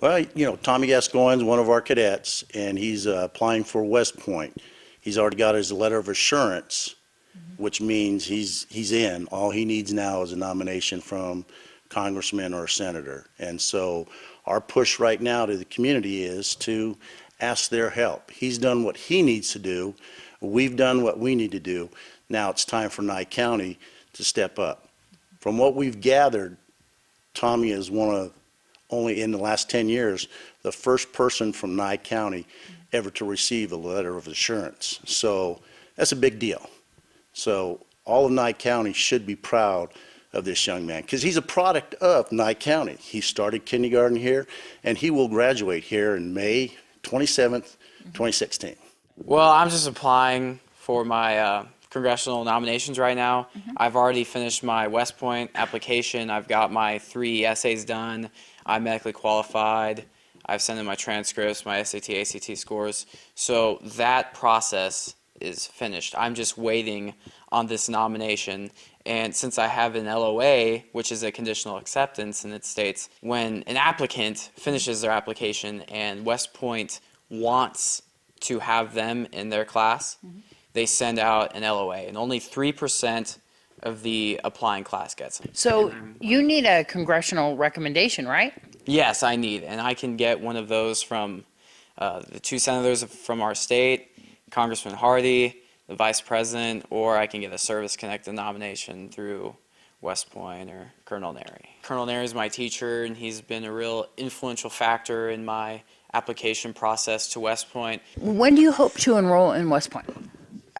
Well, Tommy Gascoigne is one of our cadets, and he's applying for West Point. He's already got his letter of assurance, which means he's in. All he needs now is a nomination from congressman or senator. And so our push right now to the community is to ask their help. He's done what he needs to do. We've done what we need to do. Now it's time for Nye County to step up. From what we've gathered, Tommy is one of, only in the last 10 years, the first person from Nye County ever to receive a letter of assurance. So that's a big deal. So all of Nye County should be proud of this young man because he's a product of Nye County. He started kindergarten here, and he will graduate here in May 27th, 2016. Well, I'm just applying for my congressional nominations right now. I've already finished my West Point application. I've got my 3 essays done. I'm medically qualified. I've sent in my transcripts, my SAT, ACT scores. So that process is finished. I'm just waiting on this nomination. And since I have an LOA, which is a conditional acceptance, and it states when an applicant finishes their application and West Point wants to have them in their class, they send out an LOA, and only 3% of the applying class gets it. So you need a congressional recommendation, right? Yes, I need, and I can get one of those from the 2 senators from our state, Congressman Hardy, the vice president, or I can get a service-connected nomination through West Point or Colonel Neri. Colonel Neri is my teacher, and he's been a real influential factor in my application process to West Point. When do you hope to enroll in West Point?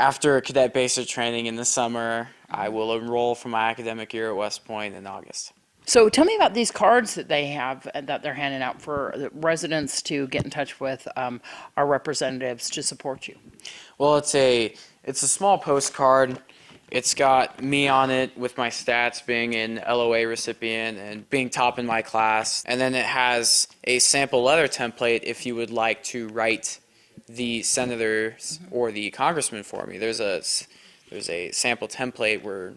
After cadet basic training in the summer, I will enroll for my academic year at West Point in August. So tell me about these cards that they have that they're handing out for the residents to get in touch with our representatives to support you. Well, it's a small postcard. It's got me on it with my stats being an LOA recipient and being top in my class. And then it has a sample letter template if you would like to write the senators or the congressman for me. There's a sample template where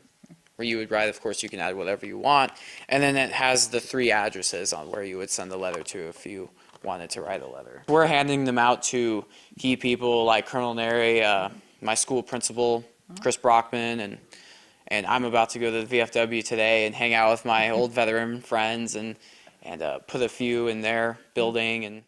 you would write. Of course, you can add whatever you want. And then it has the 3 addresses on where you would send the letter to if you wanted to write a letter. We're handing them out to key people like Colonel Neri, my school principal, Chris Brockman, and I'm about to go to the VFW today and hang out with my old veteran friends and put a few in their building and